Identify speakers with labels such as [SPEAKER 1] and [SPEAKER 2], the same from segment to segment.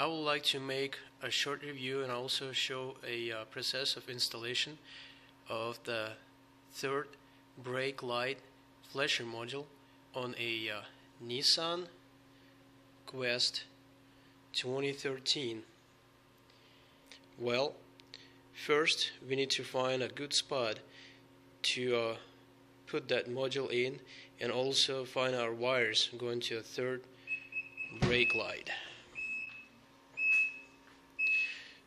[SPEAKER 1] would like to make a short review and also show a process of installation of the third brake light flasher module on a Nissan Quest 2013. Well, first we need to find a good spot to put that module in, and also find our wires going to a third brake light.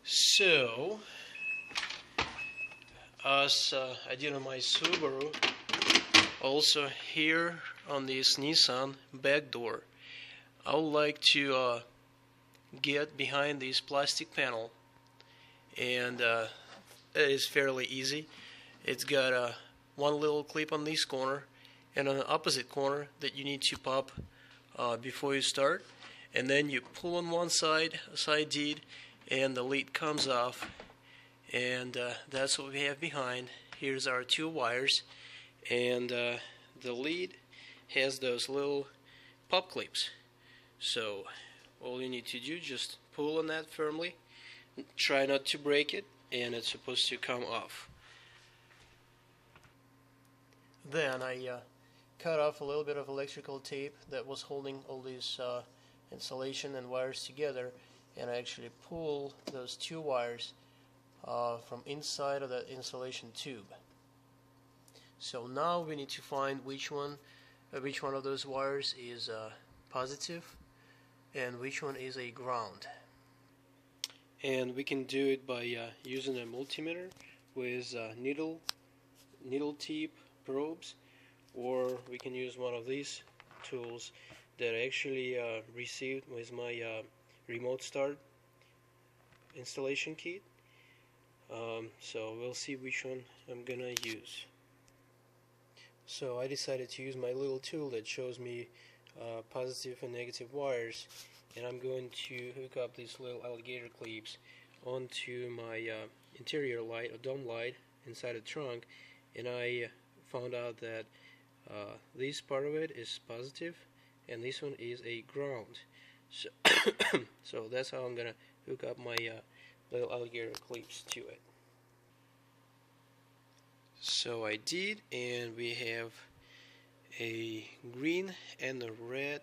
[SPEAKER 1] So, as I did on my Subaru, also here on this Nissan back door, I would like to get behind this plastic panel, and it is fairly easy. It's got one little clip on this corner and on the opposite corner that you need to pop before you start, and then you pull on one side as I did, and the lid comes off, and that's what we have behind. Here's our two wires, and the lid has those little pop clips. So all you need to do, just pull on that firmly, try not to break it, and it's supposed to come off. Then I cut off a little bit of electrical tape that was holding all these insulation and wires together, and I actually pull those two wires from inside of that insulation tube. So now we need to find which one of those wires is positive and which one is a ground. And we can do it by using a multimeter with needle tip probes, or we can use one of these tools that I actually received with my remote start installation kit. So we'll see which one I'm gonna use. So I decided to use my little tool that shows me positive and negative wires, and I'm going to hook up these little alligator clips onto my interior light or dome light inside the trunk, and I found out that this part of it is positive and this one is a ground. So, so that's how I'm gonna hook up my little alligator clips to it. So I did, and we have a green and a red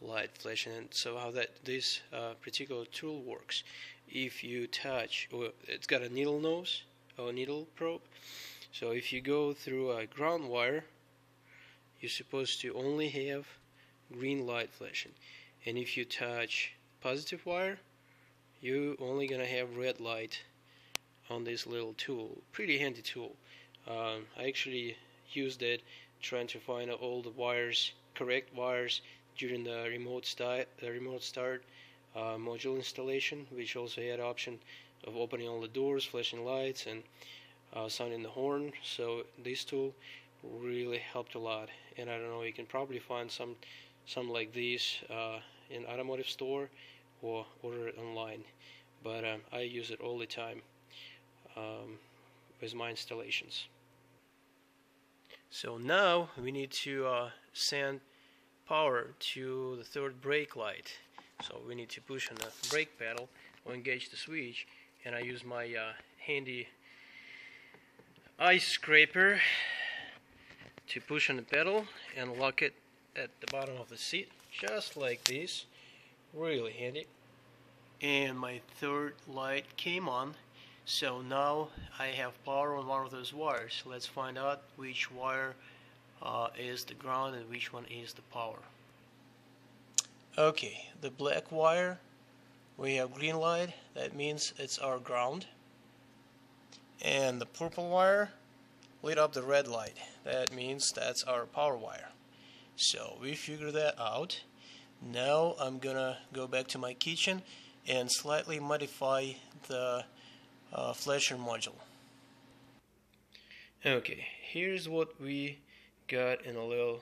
[SPEAKER 1] light flashing. And so how this particular tool works, if you touch, well, it's got a needle nose or needle probe. So if you go through a ground wire, you're supposed to only have green light flashing, and if you touch positive wire, you're only gonna have red light on this little tool. Pretty handy tool. I actually used it trying to find all the wires, correct wires, during the remote start module installation, which also had option of opening all the doors, flashing lights, and sounding the horn. So this tool really helped a lot, and I don't know, you can probably find some like these in automotive store or order it online, but I use it all the time with my installations. So now we need to send power to the third brake light. So we need to push on the brake pedal or engage the switch, and I use my handy ice scraper to push on the pedal and lock it at the bottom of the seat, just like this. Really handy. And my third light came on, so now I have power on one of those wires. Let's find out which wire is the ground and which one is the power. Okay, the black wire, we have green light, that means it's our ground. And the purple wire lit up the red light, that means that's our power wire. So we figured that out. Now I'm gonna go back to my kitchen and slightly modify the flasher module. Okay, here's what we got in a little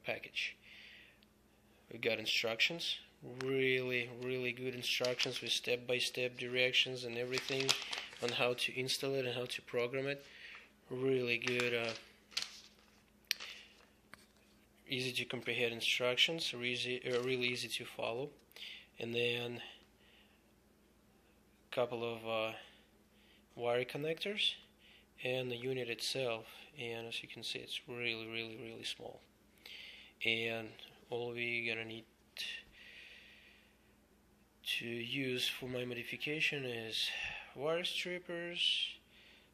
[SPEAKER 1] package. We got instructions, really good instructions with step-by-step directions and everything on how to install it and how to program it. Really good, easy to comprehend instructions, really easy to follow. And then couple of wire connectors and the unit itself, and as you can see it's really small. And all we're gonna need to use for my modification is wire strippers,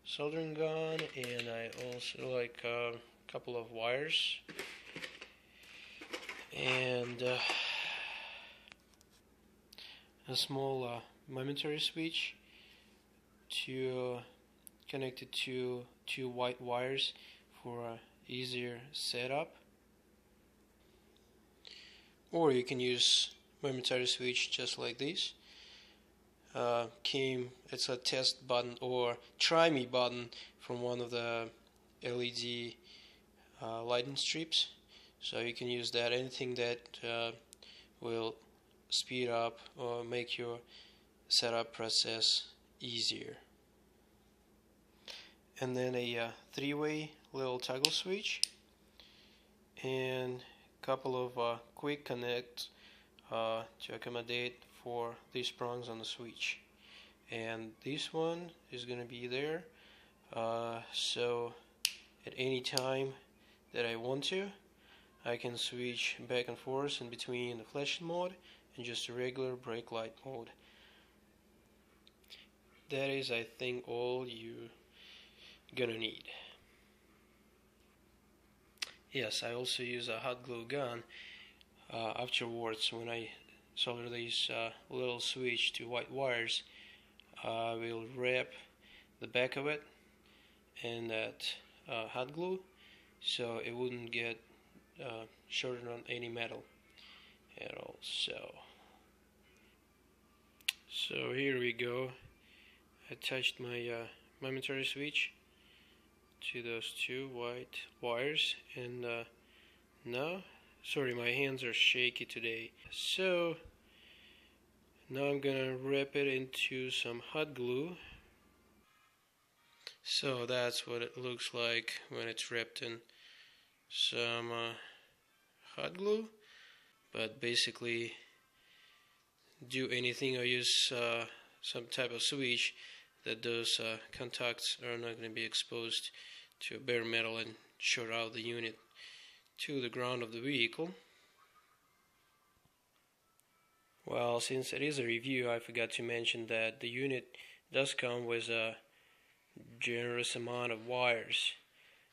[SPEAKER 1] soldering gun, and I also like a couple of wires and a small momentary switch to connect it to two white wires for a easier setup. Or you can use momentary switch just like this. It's a test button or try me button from one of the LED lighting strips, so you can use that. Anything that will speed up or make your setup process easier. And then a three-way little toggle switch and a couple of quick connects to accommodate for these prongs on the switch. And this one is going to be there, so at any time that I want to, I can switch back and forth in between the flashing mode and just a regular brake light mode. That is, I think, all you're gonna need. Yes, I also use a hot glue gun afterwards. When I solder this little switch to white wires, I will wrap the back of it in that hot glue so it wouldn't get shorted on any metal at all. So here we go. I attached my momentary switch to those two white wires, and now, sorry, my hands are shaky today. So now I'm gonna wrap it into some hot glue. So that's what it looks like when it's wrapped in some hot glue. But basically, do anything or use some type of switch that those contacts are not going to be exposed to bare metal and short out the unit to the ground of the vehicle. Well, since it is a review, I forgot to mention that the unit does come with a generous amount of wires,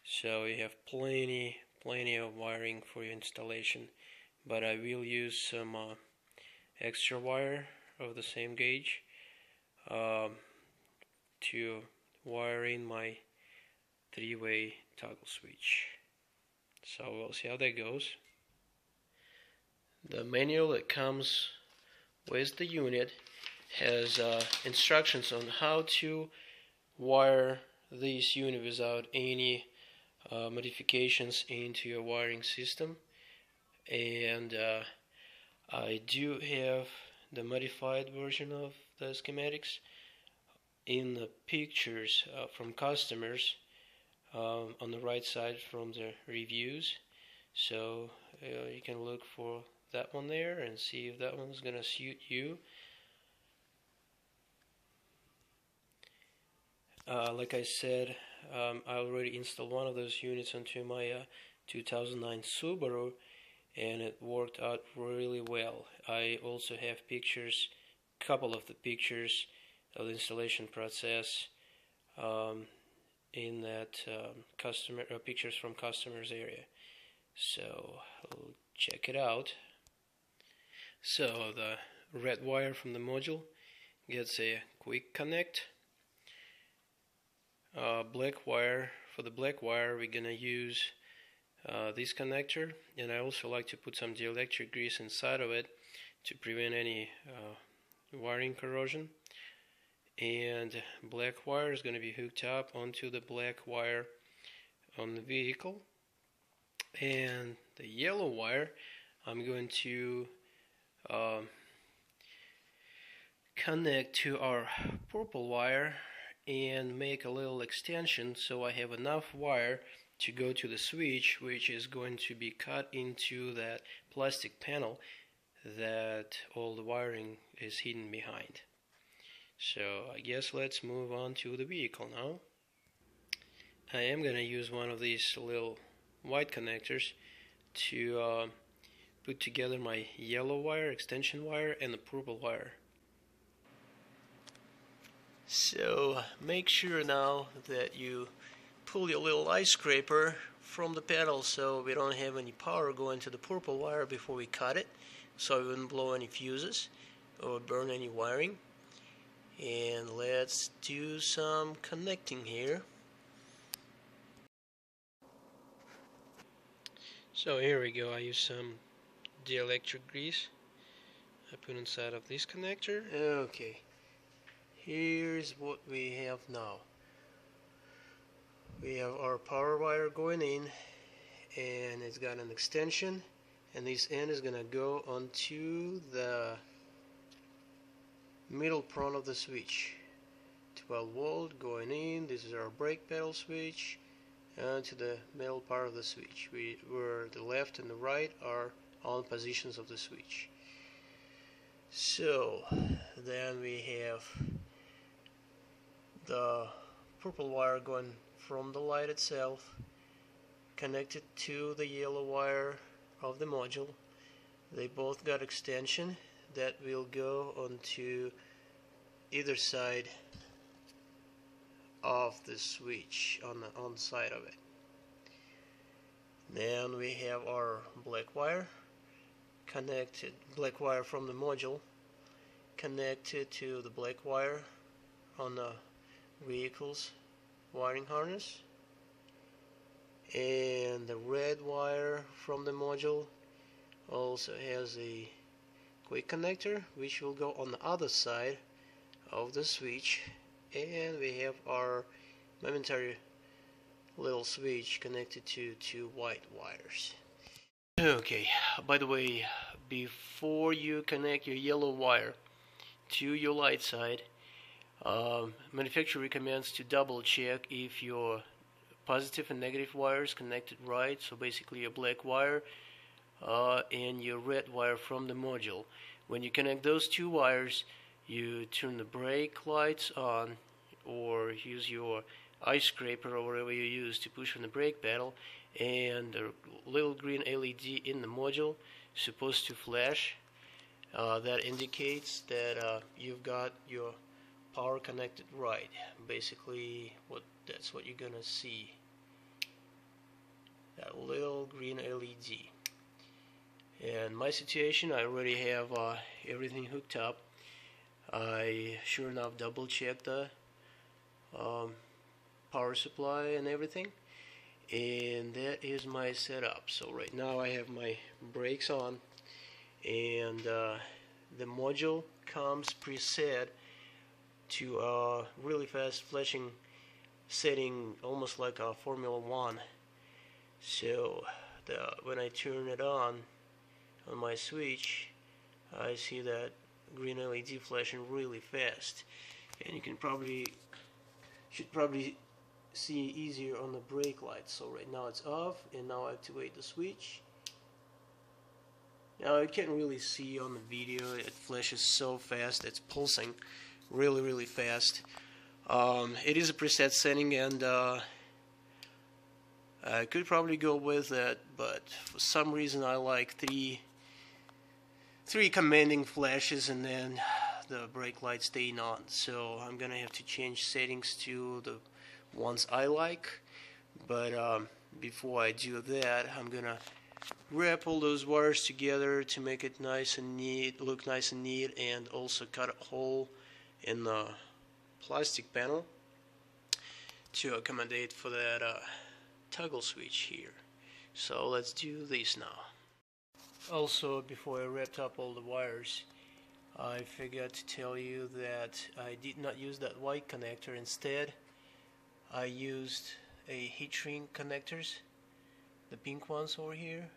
[SPEAKER 1] so you have plenty of wiring for your installation. But I will use some extra wire of the same gauge to wire in my three-way toggle switch. So we'll see how that goes. The manual that comes with the unit has instructions on how to wire this unit without any modifications into your wiring system. And I do have the modified version of the schematics in the pictures from customers on the right side from the reviews, so you can look for that one there and see if that one's gonna suit you. Like I said, I already installed one of those units onto my 2009 Subaru, and it worked out really well. I also have pictures, couple of the pictures of the installation process in that pictures from customers area. So I'll check it out. So the red wire from the module gets a quick connect. Black wire, for the black wire we're gonna use this connector, and I also like to put some dielectric grease inside of it to prevent any wiring corrosion. And black wire is going to be hooked up onto the black wire on the vehicle, and the yellow wire I'm going to connect to our purple wire and make a little extension so I have enough wire to go to the switch, which is going to be cut into that plastic panel that all the wiring is hidden behind. So I guess let's move on to the vehicle now. I am gonna use one of these little white connectors to put together my yellow wire, extension wire, and the purple wire. So make sure now that you pull your little ice scraper from the pedal so we don't have any power going to the purple wire before we cut it, so we wouldn't blow any fuses or burn any wiring. And let's do some connecting here. So here we go. I use some dielectric grease I put inside of this connector. Okay, here's what we have now. We have our power wire going in, and it's got an extension, and this end is gonna go onto the middle prong of the switch. 12 volt going in. This is our brake pedal switch, and to the middle part of the switch, where the left and the right are on positions of the switch. So then we have the purple wire going from the light itself connected to the yellow wire of the module. They both got extension that will go onto either side of the switch, on the side of it. Then we have our black wire connected, black wire from the module connected to the black wire on the vehicle's wiring harness, and the red wire from the module also has a quick connector which will go on the other side of the switch, and we have our momentary little switch connected to two white wires. Okay, by the way, before you connect your yellow wire to your light side, manufacturer recommends to double check if your positive and negative wires connected right, so basically your black wire and your red wire from the module. When you connect those two wires, you turn the brake lights on, or use your ice scraper or whatever you use to push on the brake pedal, and the little green LED in the module is supposed to flash. That indicates that you've got your power connected right. Basically, that's what you're gonna see, that little green LED. In my situation, I already have everything hooked up. I sure enough double checked the power supply and everything, and that is my setup. So right now I have my brakes on, and the module comes preset to a really fast flashing setting, almost like a Formula 1. So when I turn it on my switch, I see that green LED flashing really fast, and you should probably see easier on the brake lights. So right now it's off, and now I activate the switch. Now you can't really see on the video, it flashes so fast, it's pulsing really fast. It is a preset setting, and I could probably go with that, but for some reason I like three commanding flashes and then the brake light staying on. So I'm gonna have to change settings to the ones I like. But before I do that, I'm gonna wrap all those wires together to make it nice and neat, look nice and neat, and also cut a hole in the plastic panel to accommodate for that toggle switch here. So let's do this now. Also, before I wrapped up all the wires, I forgot to tell you that I did not use that white connector. Instead, I used a heat shrink connectors, the pink ones over here.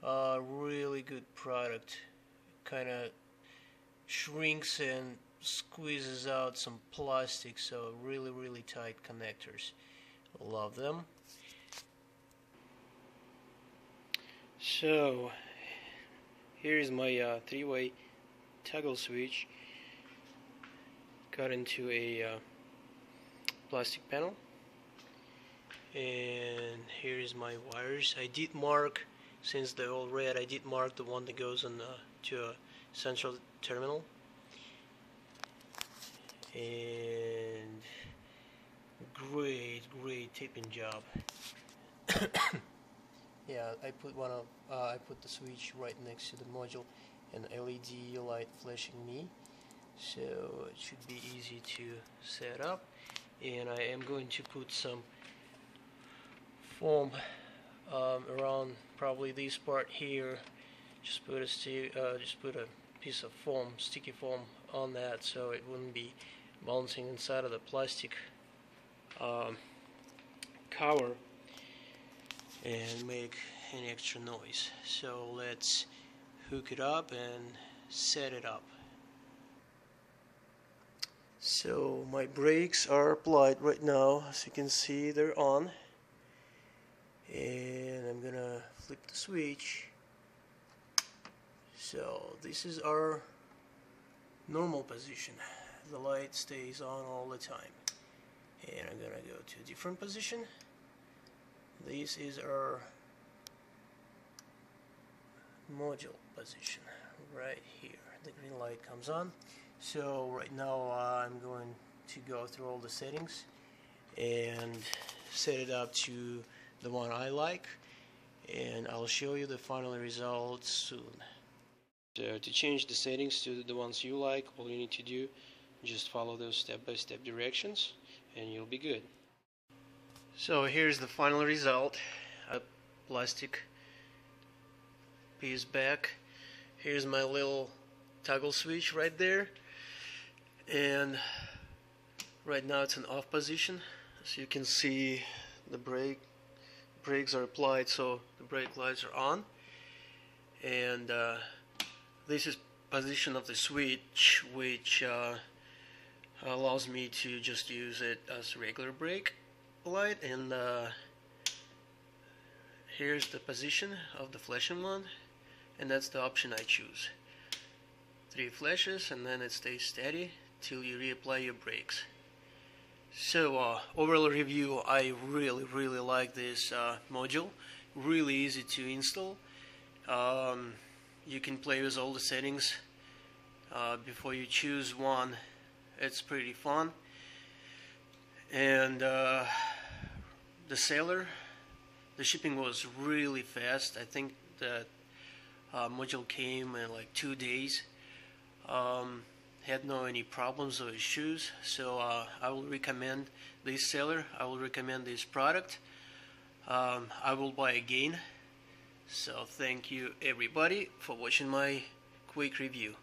[SPEAKER 1] Really good product. Kinda shrinks and squeezes out some plastic, so really tight connectors. Love them. So here's my three-way toggle switch. got into a plastic panel, and here is my wires. I did mark, since they're all red, I did mark the one that goes on to a central terminal. And great taping job. Yeah, I put the switch right next to the module, and LED light flashing me, so it should be easy to set up. And I am going to put some foam around probably this part here. Just put a piece of foam, sticky foam, on that, so it wouldn't be bouncing inside of the plastic cover and make any extra noise. So let's hook it up and set it up. So my brakes are applied right now. As you can see, they're on, and I'm gonna flip the switch. So this is our normal position. The light stays on all the time, and I'm gonna go to a different position. This is our module position right here. The green light comes on. So right now I'm going to go through all the settings and set it up to the one I like, and I'll show you the final results soon. So to change the settings to the ones you like, all you need to do, just follow those step-by-step directions and you'll be good. So here's the final result. A plastic piece back. Here's my little toggle switch right there, and right now it's in off position. As you can see, the brakes are applied, so the brake lights are on, and this is position of the switch, which allows me to just use it as regular brake light. And here's the position of the flashing one, and that's the option I choose. 3 flashes, and then it stays steady till you reapply your brakes. So overall review, I really like this module. Really easy to install. You can play with all the settings before you choose one. It's pretty fun. And the seller, the shipping was really fast. I think that module came in like 2 days. Had no any problems or issues. So I will recommend this seller. I will recommend this product. I will buy again. So thank you everybody for watching my quick review.